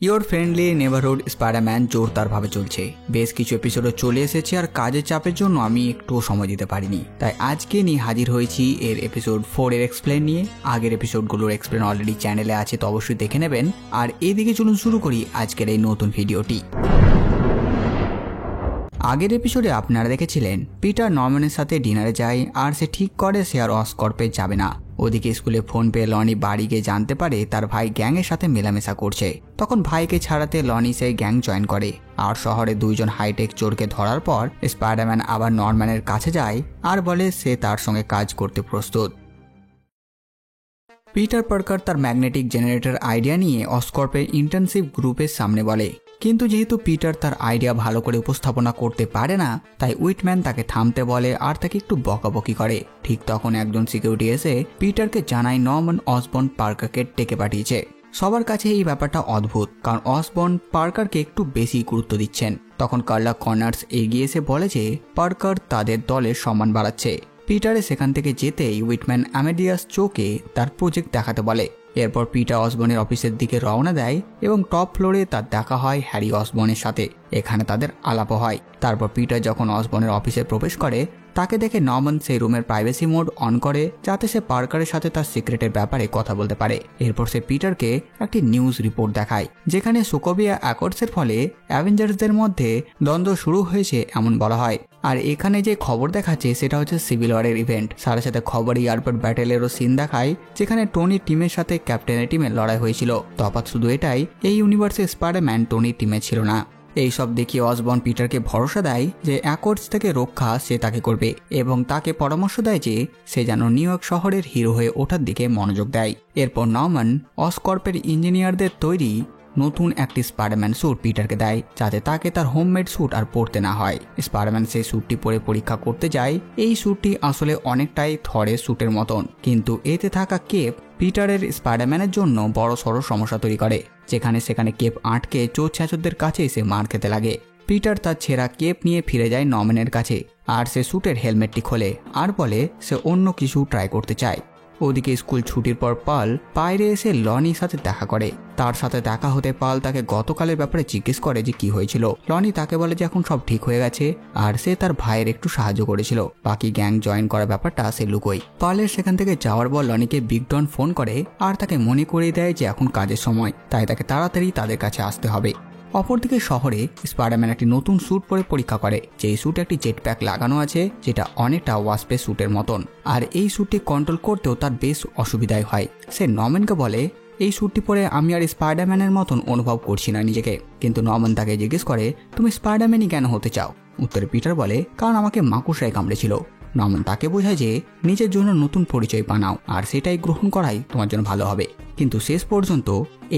Your friendly নেভারহুড Spiderman জোরদারভাবে চলছে। বেশ কিছু এপিসোডও চলে এসেছে আর কাজের চাপের জন্য আমি একটুও সময় দিতে পারিনি, তাই আজকে নিয়ে হাজির হয়েছি এর এপিসোড 4 এর এক্সপ্লেন নিয়ে। আগের এপিসোডগুলোর এক্সপ্লেন অলরেডি চ্যানেলে আছে, তো অবশ্যই দেখে নেবেন। আর এদিকে চলুন শুরু করি আজকের এই নতুন ভিডিওটি। আগের এপিসোডে আপনারা দেখেছিলেন পিটার নরম্যানের সাথে ডিনারে যায় আর সে ঠিক করে সে আর অসকর্পে যাবে না। ওদিকে স্কুলে ফোন পেয়ে লনি বাড়ি গিয়ে জানতে পারে তার ভাই গ্যাংয়ের সাথে মেলামেশা করছে। তখন ভাইকে ছাড়াতে লনি সেই গ্যাং জয়েন করে আর শহরে দুইজন হাইটেক চোরকে ধরার পর স্পাইডারম্যান আবার নরম্যানের কাছে যায় আর বলে সে তার সঙ্গে কাজ করতে প্রস্তুত। পিটার পার্কার তার ম্যাগনেটিক জেনারেটর আইডিয়া নিয়ে অসকর্পের ইন্টার্নশিপ গ্রুপের সামনে বলে, কিন্তু যেহেতু পিটার তার আইডিয়া ভালো করে উপস্থাপনা করতে পারে না, তাই উইটম্যান তাকে থামতে বলে আর তাকে একটু বকাবকি করে। ঠিক তখন একজন সিকিউরিটি এসে পিটারকে জানায় নরম্যান অসবর্ন পার্কারকে ডেকে পাঠিয়েছে। সবার কাছে এই ব্যাপারটা অদ্ভুত, কারণ অসবর্ন পার্কারকে একটু বেশি গুরুত্ব দিচ্ছেন। তখন কার্লা কর্নার্স এগিয়ে এসে বলে যে পার্কার তাদের দলের সম্মান বাড়াচ্ছে। পিটারে সেখান থেকে যেতেই উইটম্যান অ্যামেডিয়াস চোকে তার প্রজেক্ট দেখাতে বলে। এরপর পিটার অসবর্নের অফিসের দিকে রওনা দেয় এবং টপ ফ্লোরে তার দেখা হয় হ্যারি অসবর্নের সাথে। এখানে তাদের আলাপও হয়। তারপর পিটার যখন অসবর্নের অফিসে প্রবেশ করে তাকে দেখে নরম্যান সেই রুমের প্রাইভেসি মোড অন করে যাতে সে পার্কারের সাথে তার সিক্রেটের ব্যাপারে কথা বলতে পারে। এরপর সে পিটারকে একটি নিউজ রিপোর্ট দেখায় যেখানে সোকোভিয়া অ্যাকর্ডসের ফলে অ্যাভেঞ্জার্সদের মধ্যে দ্বন্দ্ব শুরু হয়েছে এমন বলা হয়। আর এখানে যে খবর দেখাচ্ছে সেটা হচ্ছে সিভিল ওয়ারের ইভেন্ট। সাথে সাথে খবর এয়ারপোর্ট ব্যাটেলেরও সিন দেখায় যেখানে টনির টিমের সাথে ক্যাপ্টেনের টিমের লড়াই হয়েছিল। তফাৎ শুধু এটাই, এই ইউনিভার্সে স্পাইডারম্যান টনির টিমে ছিল না। এইসব দেখিয়ে অসবর্ন পিটারকে ভরসা দেয় যে অ্যাকর্ডস থেকে রক্ষা সে তাকে করবে এবং তাকে পরামর্শ দেয় যে সে যেন নিউ ইয়র্ক শহরের হিরো হয়ে ওঠার দিকে মনোযোগ দেয়। এরপর নরম্যান অসকর্পের ইঞ্জিনিয়ারদের তৈরি নতুন একটি স্পাইডারম্যান স্যুট পিটারকে দেয় যাতে তাকে তার হোমমেড স্যুট আর পরতে না হয়। স্পাইডারম্যান সেই স্যুটটি পরে পরীক্ষা করতে যায়। এই স্যুটটি আসলে অনেকটাই থরের স্যুটের মতন, কিন্তু এতে থাকা কেপ পিটারের স্পাইডারম্যানের জন্য বড় সড় সমস্যা তৈরি করে। যেখানে সেখানে কেপ আটকে চোর ছেঁচরদের কাছে এসে মার খেতে লাগে। পিটার তার ছেঁড়া কেপ নিয়ে ফিরে যায় নরম্যানের কাছে আর সে স্যুটের হেলমেটটি খোলে আর বলে সে অন্য কিছু ট্রাই করতে চায়। ওদিকে স্কুল ছুটির পর পাল বাইরে এসে লনির সাথে দেখা করে। তার সাথে দেখা হতে পাল তাকে গতকালের ব্যাপারে জিজ্ঞেস করে যে কি হয়েছিল। লনি তাকে বলে যে এখন সব ঠিক হয়ে গেছে আর সে তার ভাইয়ের একটু সাহায্য করেছিল, বাকি গ্যাং জয়েন করার ব্যাপারটা সে লুকোয়। পালের সেখান থেকে যাওয়ার পর লনিকে বিগ ডন ফোন করে আর তাকে মনে করিয়ে দেয় যে এখন কাজের সময়, তাই তাকে তাড়াতাড়ি তাদের কাছে আসতে হবে। অপরদিকে শহরে স্পাইডারম্যান একটি নতুন স্যুট পরে পরীক্ষা করে। যেই স্যুটে একটি জেট প্যাক লাগানো আছে যেটা অনেকটা ওয়াস্পের স্যুটের মতন, আর এই স্যুটটি কন্ট্রোল করতেও তার বেশ অসুবিধাই হয়। সে নরম্যানকে বলে এই স্যুটটি পরে আমি আর স্পাইডারম্যানের মতন অনুভব করছি না নিজেকে। কিন্তু নরম্যান তাকে জিজ্ঞেস করে তুমি স্পাইডারম্যানই কেন হতে চাও? উত্তরে পিটার বলে কারণ আমাকে মাকুসায় কামড়েছিল। নরম্যান তাকে বোঝায় যে নিজের জন্য নতুন পরিচয় বানাও আর সেটাই গ্রহণ করাই তোমার জন্য ভালো হবে। কিন্তু শেষ পর্যন্ত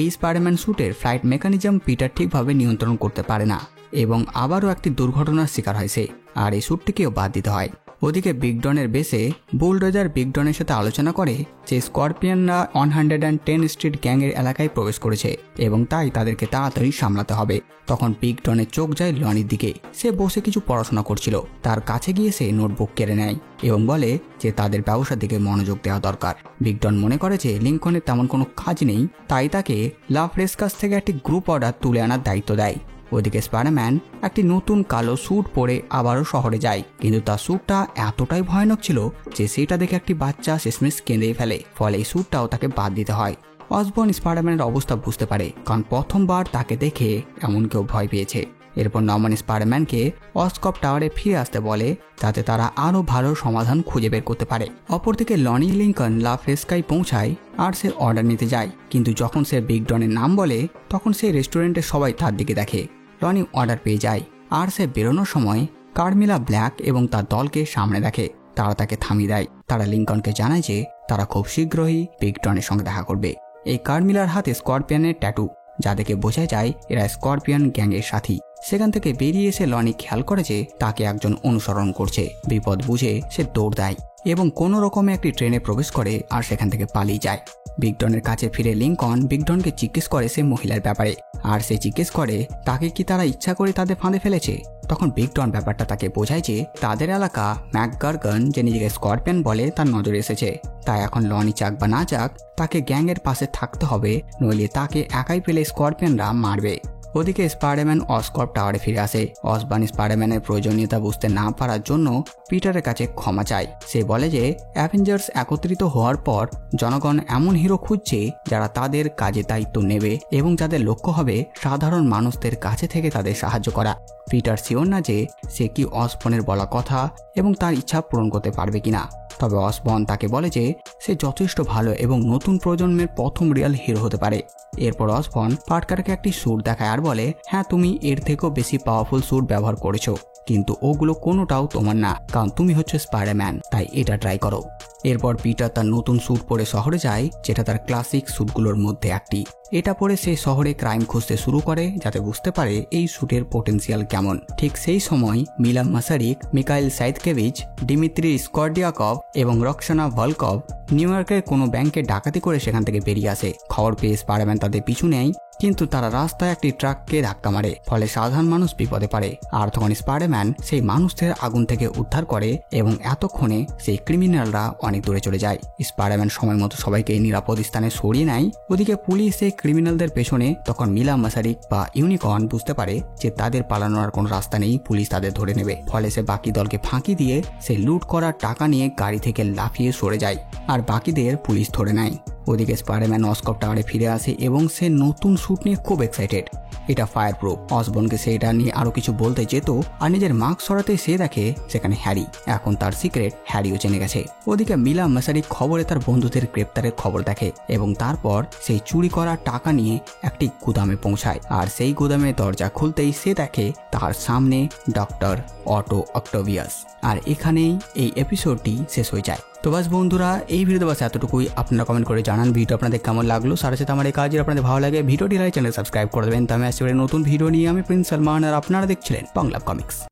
এই স্পাইডারম্যান স্যুটের ফ্লাইট মেকানিজম পিটার ঠিকভাবে নিয়ন্ত্রণ করতে পারে না এবং আবারও একটি দুর্ঘটনার শিকার হয় সে, আর এই স্যুটটিকেও বাদ দিতে হয়। ওদিকে বিগ ডনের বেসে বুলডোজার বিগ ডনের সাথে আলোচনা করে যে স্করপিয়নরা 110 স্ট্রিট গ্যাংয়ের এলাকায় প্রবেশ করেছে এবং তাই তাদেরকে তাড়াতাড়ি সামলাতে হবে। তখন বিগ ডনের চোখ যায় লনির দিকে। সে বসে কিছু পড়াশোনা করছিল। তার কাছে গিয়ে সে নোটবুক কেড়ে নেয় এবং বলে যে তাদের ব্যবসার দিকে মনোযোগ দেওয়া দরকার। বিগ ডন মনে করে যে লিঙ্কনের তেমন কোনো কাজ নেই, তাই তাকে লাফরেস কাছ থেকে একটি গ্রুপ অর্ডার তুলে আনার দায়িত্ব দেয়। ওদিকে স্পাইডারম্যান একটি নতুন কালো স্যুট পরে আবারও শহরে যায়, কিন্তু তার স্যুটটা এতটাই ভয়ানক ছিল যে সেটা দেখে একটি বাচ্চা শেষমেশ কেঁদেই ফেলে। ফলে এই স্যুটটাও তাকে বাদ দিতে হয়। অসবর্ন স্পাইডারম্যানের অবস্থা বুঝতে পারে, কারণ প্রথমবার তাকে দেখে এমন কেউ ভয় পেয়েছে। এরপর নরম্যান স্পাইডারম্যানকে অসকপ টাওয়ারে ফিরে আসতে বলে যাতে তারা আরও ভালো সমাধান খুঁজে বের করতে পারে। অপরদিকে লনি লিঙ্কন লা ফ্রেস্কায় পৌঁছায় আর সে অর্ডার নিতে যায়, কিন্তু যখন সে বিগ ডনের নাম বলে তখন সে রেস্টুরেন্টের সবাই তার দিকে দেখে। লনি অর্ডার পেয়ে যায় আর সে বেরোনোর সময় কার্মিলা ব্ল্যাক এবং তার দলকে সামনে দেখে। তারা তাকে থামিয়ে দেয়। তারা লিঙ্কনকে জানায় যে তারা খুব শীঘ্রই বিগ ডনের সঙ্গে দেখা করবে। এই কার্মিলার হাতে স্করপিয়নের ট্যাটু, যা দেখে বোঝা যায় এরা স্করপিয়ন গ্যাংয়ের সাথী। সেখান থেকে বেরিয়ে এসে লনি খেয়াল করে যে তাকে একজন অনুসরণ করছে। বিপদ বুঝে সে দৌড় দেয় এবং কোনো রকমে একটি ট্রেনে প্রবেশ করে আর সেখান থেকে পালিয়ে যায়। বিগ ডনের কাছে ফিরে লিঙ্কন বিগ ডনকে জিজ্ঞেস করে সে মহিলার ব্যাপারে, আর সে জিজ্ঞেস করে তাকে কি তারা ইচ্ছা করে তাদের ফাঁদে ফেলেছে। তখন বিগ ডন ব্যাপারটা তাকে বোঝায় যে তাদের এলাকা ম্যাকগার্গন, যে নিজেকে স্করপিয়ন বলে, তার নজরে এসেছে। তাই এখন লনি চাক বা না চাক তাকে গ্যাংয়ের পাশে থাকতে হবে, নইলে তাকে একাই পেলে স্করপিয়নরা মারবে। ওদিকে স্পাইডারম্যান অসকর্প টাওয়ারে ফিরে আসে। অসবর্ন স্পাইডারম্যানের প্রয়োজনীয়তা বুঝতে না পারার জন্য পিটারের কাছে ক্ষমা চায়। সে বলে যে অ্যাভেঞ্জার্স একত্রিত হওয়ার পর জনগণ এমন হিরো খুঁজছে যারা তাদের কাজে দায়িত্ব নেবে এবং যাদের লক্ষ্য হবে সাধারণ মানুষদের কাছে থেকে তাদের সাহায্য করা। পিটার শিওর না যে সে কি অসবর্নের বলা কথা এবং তার ইচ্ছা পূরণ করতে পারবে কিনা। তবে অসবর্ন তাকে বলে যে সে যথেষ্ট ভালো এবং নতুন প্রজন্মের প্রথম রিয়েল হিরো হতে পারে। এরপর অসবর্ন পার্কারকে একটি স্যুট দেখায় আর বলে, হ্যাঁ তুমি এর থেকেও বেশি পাওয়ারফুল স্যুট ব্যবহার করেছো, কিন্তু ওগুলো কোনোটাও তোমার না, কারণ তুমি হচ্ছে স্পাইডারম্যান, তাই এটা ট্রাই করো। এরপর পিটার তার নতুন স্যুট পরে শহরে যায়, যেটা তার ক্লাসিক স্যুটগুলোর মধ্যে একটি। এটা পরে সে শহরে ক্রাইম খুঁজতে শুরু করে যাতে বুঝতে পারে এই স্যুটের পোটেন্সিয়াল কেমন। ঠিক সেই সময় মিলা মাসারিক, মিকাইল সাইদকেভিচ, ডিমিত্রি স্কর্ডিয়াকভ এবং রক্সানা ভলকভ নিউ ইয়র্কের কোনো ব্যাংকে ডাকাতি করে সেখান থেকে বেরিয়ে আসে। খবর পেয়ে স্পাইডারম্যান তাদের পিছু নেয়, কিন্তু তারা রাস্তায় একটি ট্রাককে ধাক্কা মারে, ফলে সাধারণ মানুষ বিপদে পড়ে। আর তখন স্পাইডারম্যান সেই মানুষদের আগুন থেকে উদ্ধার করে এবং এতক্ষণে সেই ক্রিমিনালরা অনেক দূরে চলে যায়। স্পাইডারম্যান সময় মতো সবাইকে নিরাপদ স্থানে সরিয়ে নেয়। ওদিকে পুলিশ সেই ক্রিমিনালদের পেছনে। তখন মিলা মাসারিক বা ইউনিকর্ন বুঝতে পারে যে তাদের পালানোর আর কোনো রাস্তা নেই, পুলিশ তাদের ধরে নেবে। ফলে সে বাকি দলকে ফাঁকি দিয়ে সে লুট করার টাকা নিয়ে গাড়ি থেকে লাফিয়ে সরে যায় আর বাকিদের পুলিশ ধরে নেয়। ওদিকে স্পাইডারম্যান অসকর্প টাওয়ারে ফিরে আসে এবং সে নতুন স্যুট নিয়ে খুব এক্সাইটেড। এটা ফায়ার প্রুফ। অসবর্নকে সে এটা নিয়ে আরো কিছু বলতে যেত, আর নিজের মাস্ক সরাতে সে দেখে সেখানে হ্যারি। এখন তার সিক্রেট হ্যারিও জেনে গেছে। ওদিকে মিলা মাসারিক খবরে তার বন্ধুদের গ্রেপ্তারের খবর দেখে এবং তারপর সেই চুরি করা টাকা নিয়ে একটি গুদামে পৌঁছায়। আর সেই গুদামে দরজা খুলতেই সে দেখে তার সামনে ডক্টর অটো অক্টোভিয়াস। আর এখানেই এই এপিসোডটি শেষ হয়ে যায়। তো বাস বন্ধুরা, এই ভিডিওতে বাস এতটুকুই। আপনারা কমেন্ট করে জানান ভিডিও আপনাদের কেমন লাগলো। সাথে সাথে আমার এই কাজ আপনাদের ভালো লাগে ভিডিওটি লাইক, চ্যানেল সাবস্ক্রাইব করে দেবেন। তো আমি আসছি নতুন ভিডিও নিয়ে। আমি প্রিন্স সালমান আর আপনারা দেখছিলেন বাংলা কমিক্স।